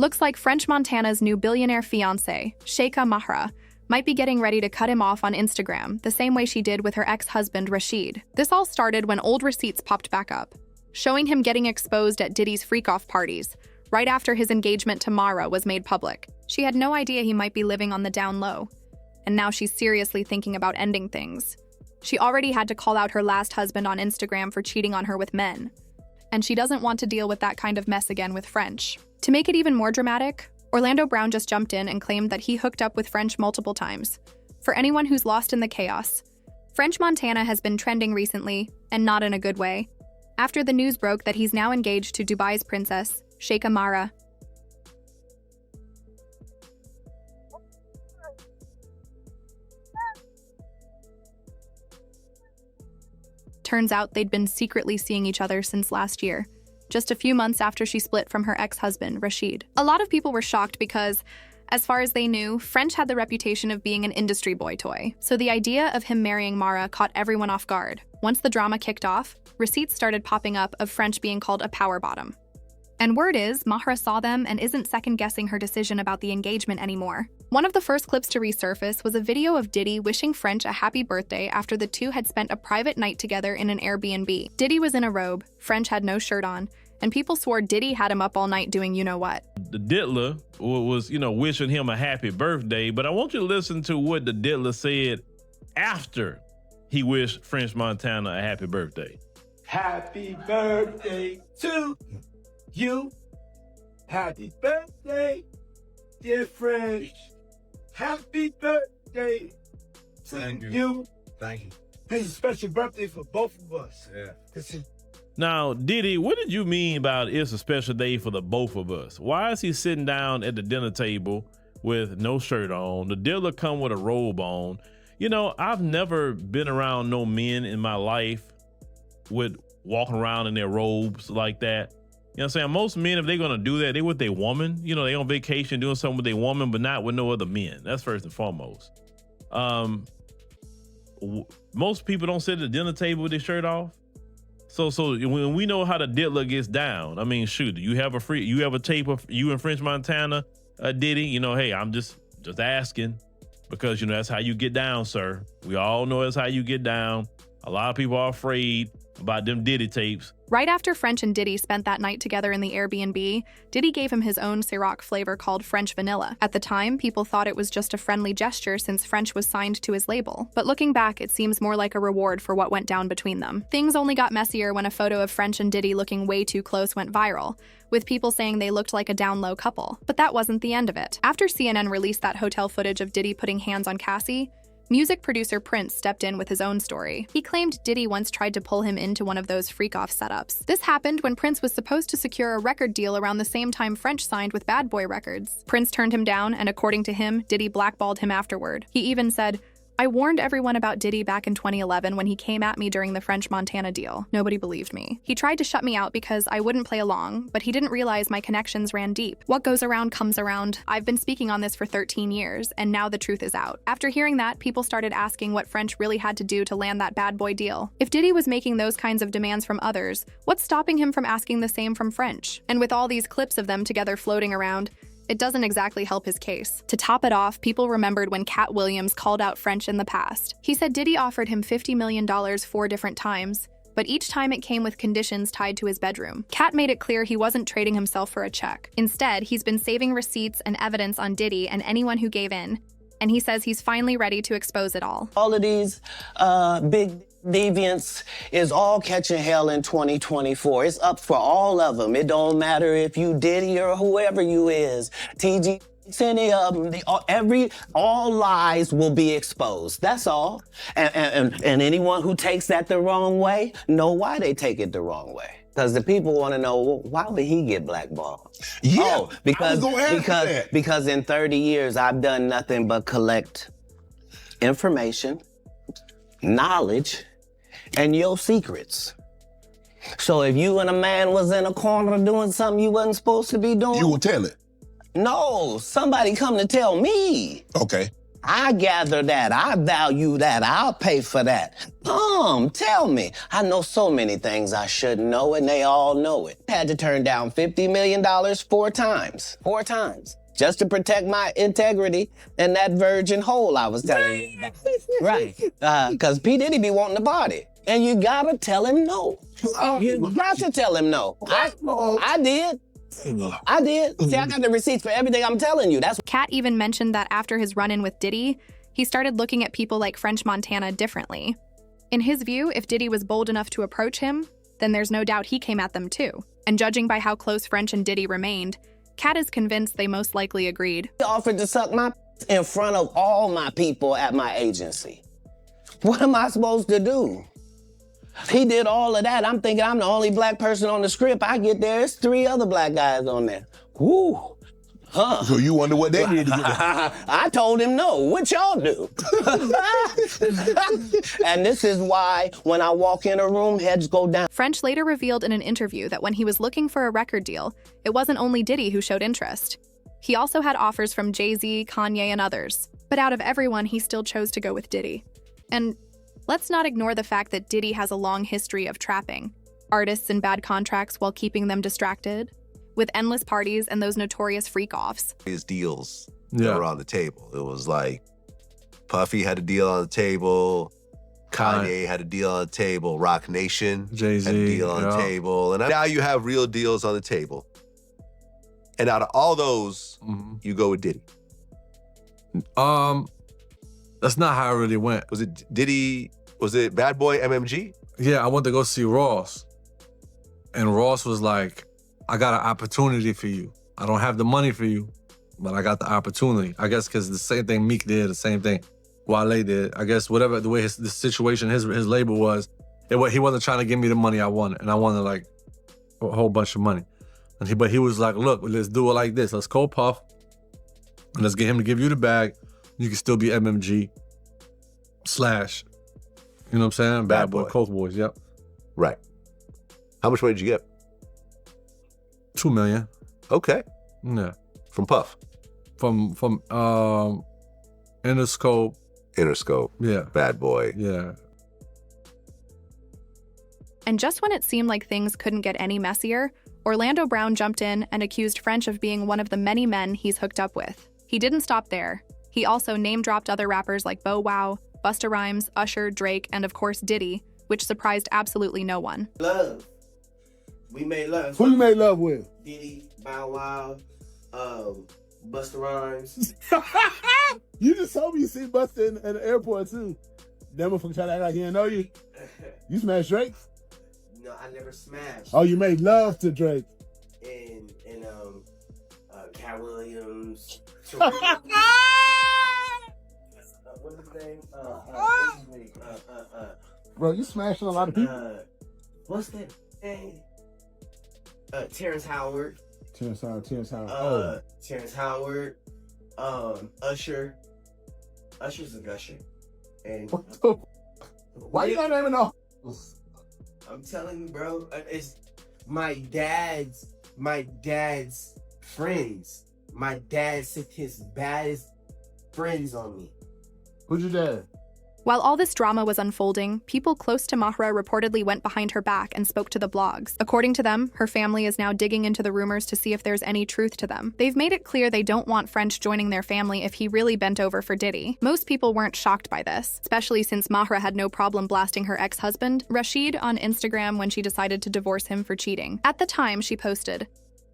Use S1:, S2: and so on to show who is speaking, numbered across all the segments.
S1: Looks like French Montana's new billionaire fiancée, Sheikha Mahra, might be getting ready to cut him off on Instagram, the same way she did with her ex-husband Rashid. This all started when old receipts popped back up, showing him getting exposed at Diddy's freak-off parties, right after his engagement to Mahra was made public. She had no idea he might be living on the down low, and now she's seriously thinking about ending things. She already had to call out her last husband on Instagram for cheating on her with men, and she doesn't want to deal with that kind of mess again with French. To make it even more dramatic, Orlando Brown just jumped in and claimed that he hooked up with French multiple times. For anyone who's lost in the chaos, French Montana has been trending recently, and not in a good way, after the news broke that he's now engaged to Dubai's princess, Sheikha Mahra. Turns out they'd been secretly seeing each other since last year, just a few months after she split from her ex-husband, Rashid. A lot of people were shocked because, as far as they knew, French had the reputation of being an industry boy toy. So the idea of him marrying Mahra caught everyone off guard. Once the drama kicked off, receipts started popping up of French being called a power bottom. And word is, Mahra saw them and isn't second-guessing her decision about the engagement anymore. One of the first clips to resurface was a video of Diddy wishing French a happy birthday after the two had spent a private night together in an Airbnb. Diddy was in a robe, French had no shirt on, and people swore Diddy had him up all night doing you-know-what.
S2: The diddler was, wishing him a happy birthday, but I want you to listen to what the diddler said after he wished French Montana a happy birthday.
S3: Happy birthday to you. Happy birthday, dear French. Happy birthday to you.
S4: Thank you.
S3: It's a special birthday for both of us.
S4: Yeah.
S2: Now, Diddy, what did you mean about it's a special day for the both of us? Why is he sitting down at the dinner table with no shirt on? The diddler come with a robe on. I've never been around no men in my life with walking around in their robes like that. You know what I'm saying? Most men, if they're going to do that, they with their woman. They on vacation doing something with their woman, but not with no other men. That's first and foremost. Most people don't sit at the dinner table with their shirt off. So when we know how the diddler gets down, I mean, shoot, you have a tape of you and French Montana, Diddy, hey, I'm just asking because, that's how you get down, sir. We all know that's how you get down. A lot of people are afraid about them Diddy tapes.
S1: Right after French and Diddy spent that night together in the Airbnb, Diddy gave him his own Ciroc flavor called French Vanilla. At the time, people thought it was just a friendly gesture since French was signed to his label. But looking back, it seems more like a reward for what went down between them. Things only got messier when a photo of French and Diddy looking way too close went viral, with people saying they looked like a down-low couple. But that wasn't the end of it. After CNN released that hotel footage of Diddy putting hands on Cassie, music producer Prince stepped in with his own story. He claimed Diddy once tried to pull him into one of those freak-off setups. This happened when Prince was supposed to secure a record deal around the same time French signed with Bad Boy Records. Prince turned him down, and according to him, Diddy blackballed him afterward. He even said, "I warned everyone about Diddy back in 2011 when he came at me during the French Montana deal. Nobody believed me. He tried to shut me out because I wouldn't play along, but he didn't realize my connections ran deep. What goes around comes around. I've been speaking on this for 13 years, and now the truth is out." After hearing that, people started asking what French really had to do to land that Bad Boy deal. If Diddy was making those kinds of demands from others, what's stopping him from asking the same from French? And with all these clips of them together floating around, it doesn't exactly help his case. To top it off, people remembered when Katt Williams called out French in the past. He said Diddy offered him $50 million 4 different times, but each time it came with conditions tied to his bedroom. Katt made it clear he wasn't trading himself for a check. Instead, he's been saving receipts and evidence on Diddy and anyone who gave in, and he says he's finally ready to expose it all.
S5: All of these big deviants is all catching hell in 2024. It's up for all of them. It don't matter if you Diddy or whoever you is. TG, any of them, all lies will be exposed. That's all. And anyone who takes that the wrong way, know why they take it the wrong way. Because the people want to know, well, why would he get blackballed?
S4: Yeah,
S5: because in 30 years, I've done nothing but collect information, knowledge, and your secrets. So if you and a man was in a corner doing something you wasn't supposed to be doing,
S4: you will tell it.
S5: No, somebody come to tell me.
S4: Okay.
S5: I gather that. I value that. I'll pay for that. Tell me. I know so many things I shouldn't know, and they all know it. Had to turn down $50 million 4 times. 4 times. Just to protect my integrity and that virgin hole I was telling you about. Right. Because P. Diddy be wanting to party. And you gotta tell him no. You got to tell him no. I did. I did. See, I got the receipts for everything I'm telling you. That's
S1: Katt even mentioned that after his run-in with Diddy, he started looking at people like French Montana differently. In his view, if Diddy was bold enough to approach him, then there's no doubt he came at them too. And judging by how close French and Diddy remained, Katt is convinced they most likely agreed.
S5: He offered to suck my in front of all my people at my agency. What am I supposed to do? He did all of that. I'm thinking I'm the only black person on the script. I get there, it's 3 other black guys on there. Woo. Huh.
S4: So you wonder what they did to get there.
S5: I told him no. What y'all do? And this is why when I walk in a room, heads go down.
S1: French later revealed in an interview that when he was looking for a record deal, it wasn't only Diddy who showed interest. He also had offers from Jay-Z, Kanye, and others. But out of everyone, he still chose to go with Diddy. And let's not ignore the fact that Diddy has a long history of trapping artists in bad contracts while keeping them distracted, with endless parties and those notorious freak-offs.
S6: His deals that were on the table. It was like Puffy had a deal on the table, Kanye had a deal on the table, Rock Nation
S7: Jay-Z,
S6: had a deal on the table, and now you have real deals on the table. And out of all those, you go with Diddy.
S7: That's not how it really went.
S6: Was it Diddy? Was it Bad Boy MMG?
S7: Yeah, I went to go see Ross. And Ross was like, I got an opportunity for you. I don't have the money for you, but I got the opportunity. I guess because the same thing Meek did, the same thing Wale did. I guess whatever, the way the situation, his label was, he wasn't trying to give me the money I wanted. And I wanted like a whole bunch of money. But he was like, look, let's do it like this. Let's call Puff and let's get him to give you the bag. You can still be MMG / you know what I'm saying? Bad Boy, Coke Boys, yep.
S6: Right. How much money did you get?
S7: $2 million.
S6: Okay.
S7: Yeah.
S6: From Puff?
S7: From Interscope.
S6: Interscope.
S7: Yeah.
S6: Bad Boy.
S7: Yeah.
S1: And just when it seemed like things couldn't get any messier, Orlando Brown jumped in and accused French of being one of the many men he's hooked up with. He didn't stop there. He also name-dropped other rappers like Bow Wow, Busta Rhymes, Usher, Drake, and of course Diddy, which surprised absolutely no one.
S5: Love. We made love.
S3: Who you made love with?
S5: Diddy, Bow Wow, Busta Rhymes.
S3: You just told me you see Busta in the airport too. That motherfucker trying to act like he didn't know you. You smashed Drake?
S5: No, I never smashed.
S3: Oh, you made love to Drake.
S5: And Katt Williams. What's his name?
S3: Bro, you smashing a lot of people.
S5: What's that name? Terrence Howard.
S3: Terrence Howard.
S5: Terrence Howard. Usher. Usher's a gusher. And
S3: why you not naming all?
S5: I'm telling you, bro, it's my dad's friends. My dad sent his baddest friends on me.
S3: Who's your dad?
S1: While all this drama was unfolding, people close to Mahra reportedly went behind her back and spoke to the blogs. According to them, her family is now digging into the rumors to see if there's any truth to them. They've made it clear they don't want French joining their family if he really bent over for Diddy. Most people weren't shocked by this, especially since Mahra had no problem blasting her ex-husband, Rashid, on Instagram when she decided to divorce him for cheating. At the time, she posted,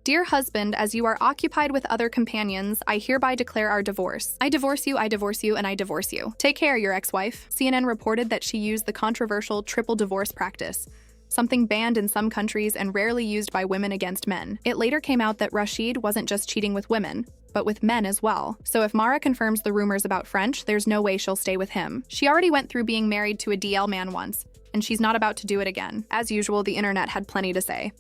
S1: "Dear husband, as you are occupied with other companions, I hereby declare our divorce. I divorce you, and I divorce you. Take care, your ex-wife." CNN reported that she used the controversial triple divorce practice, something banned in some countries and rarely used by women against men. It later came out that Rashid wasn't just cheating with women, but with men as well. So if Mara confirms the rumors about French, there's no way she'll stay with him. She already went through being married to a DL man once, and she's not about to do it again. As usual, the internet had plenty to say.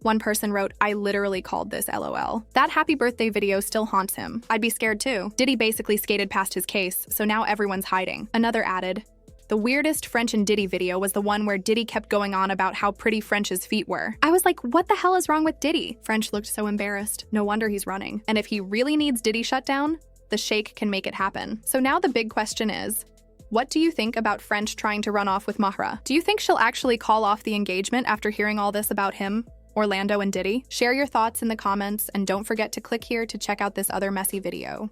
S1: One person wrote, "I literally called this LOL." That happy birthday video still haunts him. I'd be scared too. Diddy basically skated past his case, so now everyone's hiding. Another added, "The weirdest French and Diddy video was the one where Diddy kept going on about how pretty French's feet were. I was like, what the hell is wrong with Diddy?" French looked so embarrassed. No wonder he's running. And if he really needs Diddy shut down, the Sheikh can make it happen. So now the big question is, what do you think about French trying to run off with Mahra? Do you think she'll actually call off the engagement after hearing all this about him, Orlando, and Diddy? Share your thoughts in the comments, and don't forget to click here to check out this other messy video.